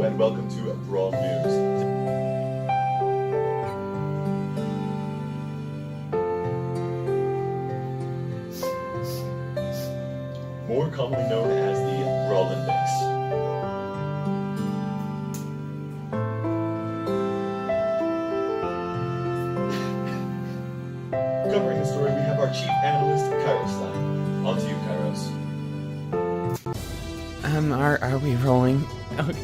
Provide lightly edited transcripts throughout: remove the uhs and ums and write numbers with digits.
and welcome to BRAWL News. More commonly known as the Brawlympics. Covering the story, we have our chief analyst, Kairos Stein. On to you, Kairos. Are we rolling?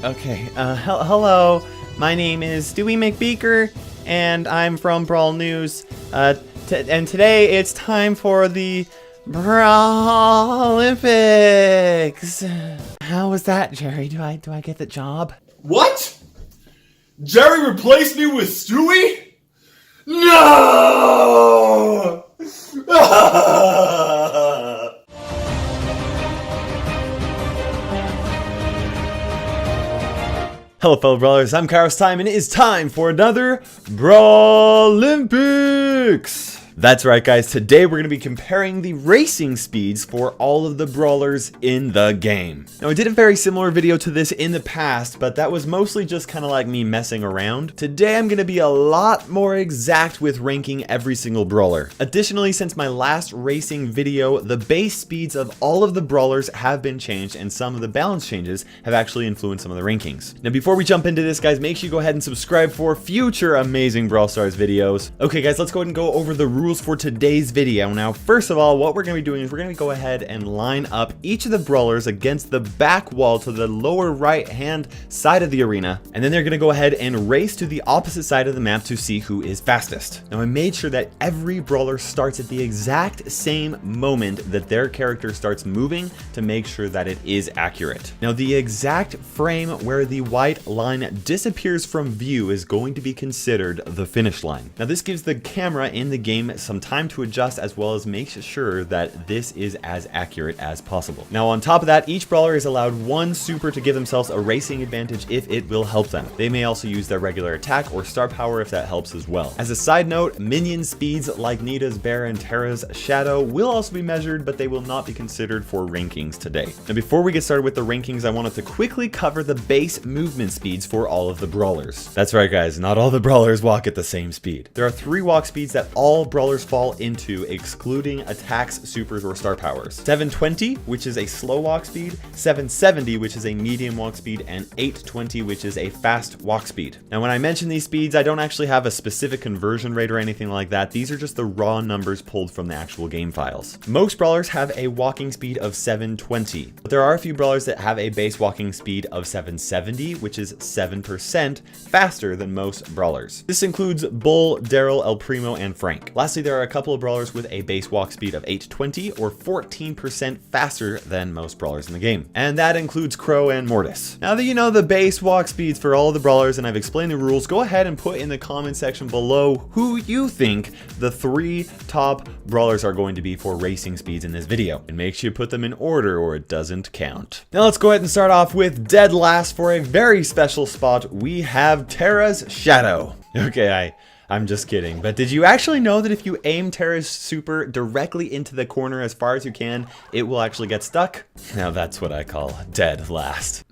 Okay, hello, my name is Stewie McBeaker, and I'm from BRAWL News, and today it's time for the Brawlympics. How was that, Jerry? Do I get the job? What? Jerry replaced me with Stewie? No! Hello, fellow brawlers. I'm Kairos Time, and it is time for another Brawlympics. That's right, guys. Today we're going to be comparing the racing speeds for all of the brawlers in the game. Now, I did a very similar video to this in the past, but that was mostly just kind of like me messing around. Today I'm going to be a lot more exact with ranking every single brawler. Additionally, since my last racing video, the base speeds of all of the brawlers have been changed, and some of the balance changes have actually influenced some of the rankings. Now, before we jump into this, guys, make sure you go ahead and subscribe for future amazing Brawl Stars videos. Okay, guys, let's go ahead and go over the rules for today's video. Now, first of all, what we're going to be doing is we're going to go ahead and line up each of the brawlers against the back wall to the lower right hand side of the arena, and then they're going to go ahead and race to the opposite side of the map to see who is fastest. Now, I made sure that every brawler starts at the exact same moment that their character starts moving to make sure that it is accurate. Now, the exact frame where the white line disappears from view is going to be considered the finish line. Now, this gives the camera in the game some time to adjust, as well as makes sure that this is as accurate as possible. Now, on top of that, each brawler is allowed one super to give themselves a racing advantage if it will help them. They may also use their regular attack or star power if that helps as well. As a side note, minion speeds like Nita's Bear and Tara's Shadow will also be measured, but they will not be considered for rankings today. Now, before we get started with the rankings, I wanted to quickly cover the base movement speeds for all of the brawlers. That's right, guys, not all the brawlers walk at the same speed. There are 3 walk speeds that all brawlers fall into, excluding attacks, supers, or star powers. 720, which is a slow walk speed, 770, which is a medium walk speed, and 820, which is a fast walk speed. Now, when I mention these speeds, I don't actually have a specific conversion rate or anything like that. These are just the raw numbers pulled from the actual game files. Most brawlers have a walking speed of 720, but there are a few brawlers that have a base walking speed of 770, which is 7% faster than most brawlers. This includes Bull, Daryl, El Primo, and Frank. Lastly, there are a couple of brawlers with a base walk speed of 820, or 14% faster than most brawlers in the game. And that includes Crow and Mortis. Now that you know the base walk speeds for all of the brawlers and I've explained the rules, go ahead and put in the comment section below who you think the 3 top brawlers are going to be for racing speeds in this video. And make sure you put them in order or it doesn't count. Now let's go ahead and start off with dead last. For a very special spot, we have Tara's Shadow. Okay, I'm just kidding, but did you actually know that if you aim Tara's super directly into the corner as far as you can, it will actually get stuck? Now that's what I call dead last.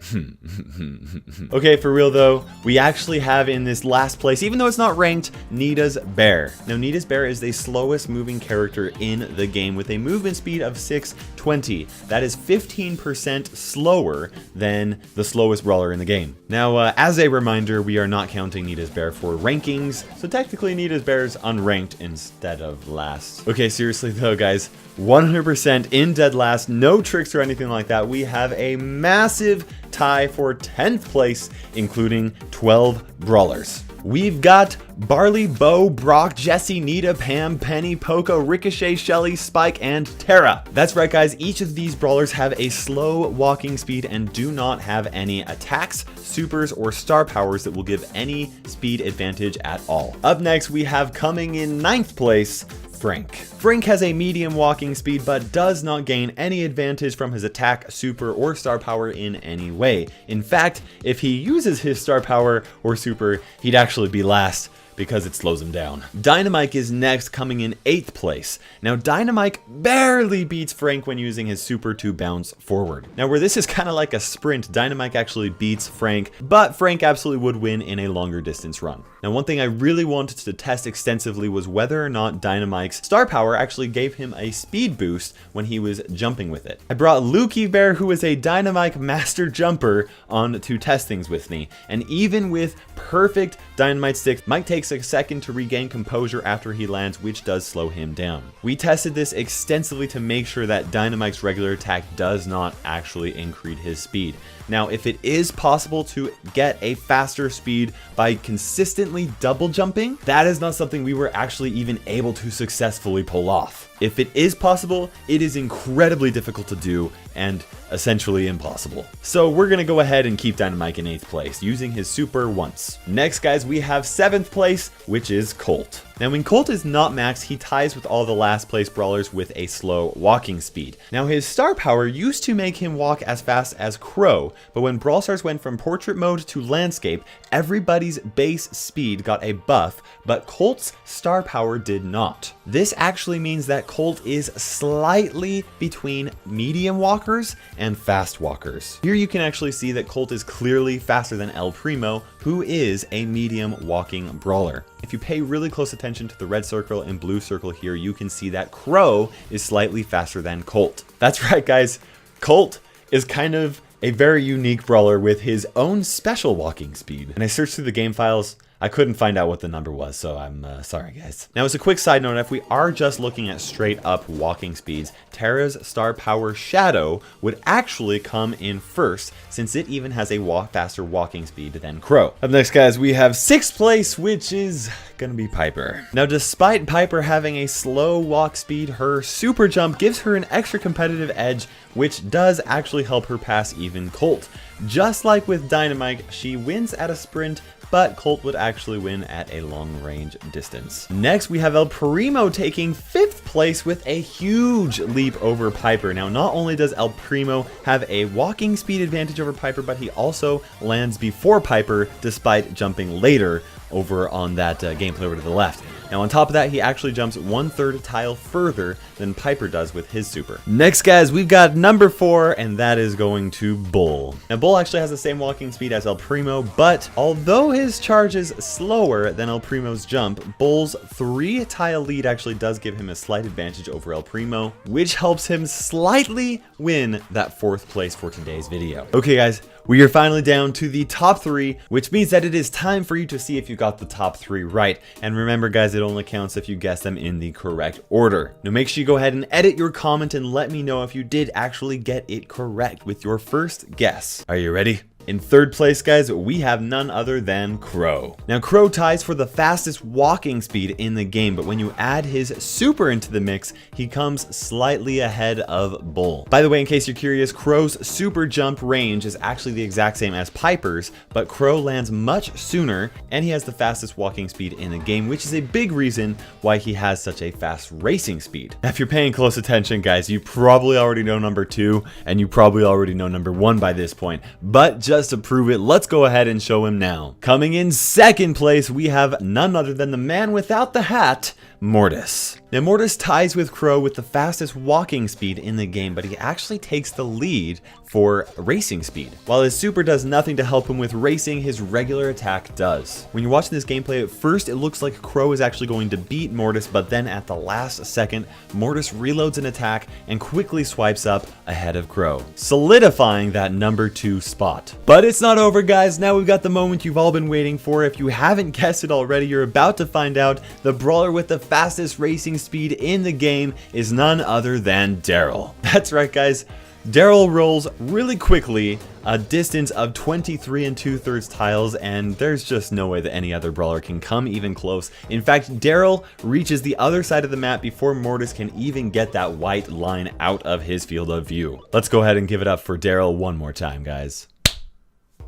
Okay, for real though, we actually have in this last place, even though it's not ranked, Nita's Bear. Now, Nita's Bear is the slowest moving character in the game with a movement speed of 620. That is 15% slower than the slowest brawler in the game. Now, as a reminder, we are not counting Nita's Bear for rankings, so technically Nita's Bear is unranked instead of last. Okay, seriously though, guys, 100% in dead last, no tricks or anything like that. We have a massive tie for 10th place, including 12 brawlers. We've got Barley, Bo, Brock, Jesse, Nita, Pam, Penny, Poco, Ricochet, Shelly, Spike, and Tara. That's right, guys, each of these brawlers have a slow walking speed and do not have any attacks, supers, or star powers that will give any speed advantage at all. Up next, we have coming in 9th place, Frank. Frank has a medium walking speed but does not gain any advantage from his attack, super, or star power in any way. In fact, if he uses his star power or super, he'd actually be last because it slows him down. Dynamite is next, coming in 8th place. Now Dynamite barely beats Frank when using his super to bounce forward. Now where this is kind of like a sprint, Dynamite actually beats Frank, but Frank absolutely would win in a longer distance run. Now one thing I really wanted to test extensively was whether or not Dynamite's star power actually gave him a speed boost when he was jumping with it. I brought Lukey Bear, who is a Dynamite master jumper, on to test things with me, and even with perfect Dynamite sticks, Mike takes a second to regain composure after he lands, which does slow him down. We tested this extensively to make sure that Dynamite's regular attack does not actually increase his speed. Now, if it is possible to get a faster speed by consistently double jumping, that is not something we were actually even able to successfully pull off. If it is possible, it is incredibly difficult to do and essentially impossible. So we're gonna go ahead and keep Dynamite in 8th place, using his super once. Next, guys, we have 7th place, which is Colt. Now when Colt is not maxed, he ties with all the last place brawlers with a slow walking speed. Now his star power used to make him walk as fast as Crow, but when Brawl Stars went from portrait mode to landscape, everybody's base speed got a buff, but Colt's star power did not. This actually means that Colt is slightly between medium walkers and fast walkers. Here you can actually see that Colt is clearly faster than El Primo, who is a medium walking brawler. If you pay really close attention to the red circle and blue circle here, you can see that Crow is slightly faster than Colt. That's right, guys. Colt is kind of a very unique brawler with his own special walking speed. And I searched through the game files. I couldn't find out what the number was, so I'm sorry, guys. Now, as a quick side note, if we are just looking at straight up walking speeds, Terra's star power Shadow would actually come in first, since it even has a faster walking speed than Crow. Up next, guys, we have 6th place, which is gonna be Piper. Now, despite Piper having a slow walk speed, her super jump gives her an extra competitive edge, which does actually help her pass even Colt. Just like with Dynamite, she wins at a sprint, but Colt would actually win at a long range distance. Next, we have El Primo taking 5th place with a huge leap over Piper. Now, not only does El Primo have a walking speed advantage over Piper, but he also lands before Piper despite jumping later over on that gameplay over to the left. Now on top of that, he actually jumps 1/3 tile further than Piper does with his super. Next, guys, we've got number 4, and that is going to Bull. Now Bull actually has the same walking speed as El Primo, but although his charge is slower than El Primo's jump, Bull's 3 tile lead actually does give him a slight advantage over El Primo, which helps him slightly win that 4th place for today's video. Okay, guys, we are finally down to the top 3, which means that it is time for you to see if you got the top 3 right. And remember, guys, it only counts if you guess them in the correct order. Now make sure you go ahead and edit your comment and let me know if you did actually get it correct with your first guess. Are you ready? In 3rd place, guys, we have none other than Crow. Now, Crow ties for the fastest walking speed in the game, but when you add his super into the mix, he comes slightly ahead of Bull. By the way, in case you're curious, Crow's super jump range is actually the exact same as Piper's, but Crow lands much sooner, and he has the fastest walking speed in the game, which is a big reason why he has such a fast racing speed. Now, if you're paying close attention, guys, you probably already know number 2, and you probably already know number 1 by this point, but just to prove it, let's go ahead and show him now. Coming in 2nd place, we have none other than the man without the hat, Mortis. Now Mortis ties with Crow with the fastest walking speed in the game, but he actually takes the lead for racing speed. While his super does nothing to help him with racing, his regular attack does. When you're watching this gameplay, at first it looks like Crow is actually going to beat Mortis, but then at the last second, Mortis reloads an attack and quickly swipes up ahead of Crow, solidifying that number 2 spot. But it's not over, guys. Now we've got the moment you've all been waiting for. If you haven't guessed it already, you're about to find out. The brawler with the fastest racing speed in the game is none other than Daryl. That's right, guys. Daryl rolls really quickly, a distance of 23 2/3 tiles, and there's just no way that any other brawler can come even close. In fact, Daryl reaches the other side of the map before Mortis can even get that white line out of his field of view. Let's go ahead and give it up for Daryl one more time, guys.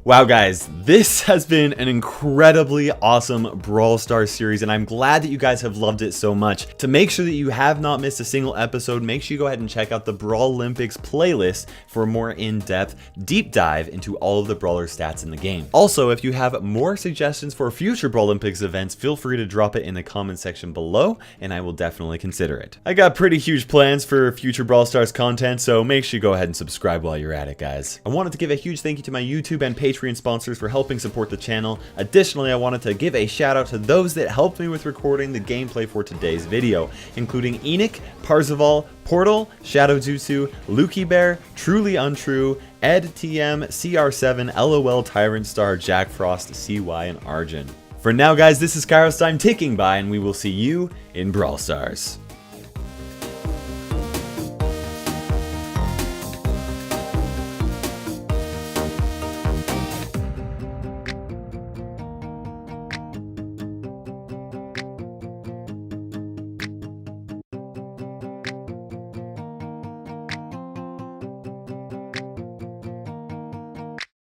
Wow guys, this has been an incredibly awesome Brawl Stars series, and I'm glad that you guys have loved it so much. To make sure that you have not missed a single episode, make sure you go ahead and check out the Brawl Olympics playlist for a more in-depth deep dive into all of the Brawler stats in the game. Also, if you have more suggestions for future Brawl Olympics events, feel free to drop it in the comment section below, and I will definitely consider it. I got pretty huge plans for future Brawl Stars content, so make sure you go ahead and subscribe while you're at it, guys. I wanted to give a huge thank you to my YouTube and Patreon sponsors for helping support the channel. Additionally, I wanted to give a shout out to those that helped me with recording the gameplay for today's video, including Enoch, Parzival, Portal, Shadow Jutsu, Lukey Bear, Truly Untrue, Ed TM, CR7, LOL Tyrant Star, Jack Frost, CY, and Arjun. For now guys, this is Kairos Time ticking by, and we will see you in Brawl Stars.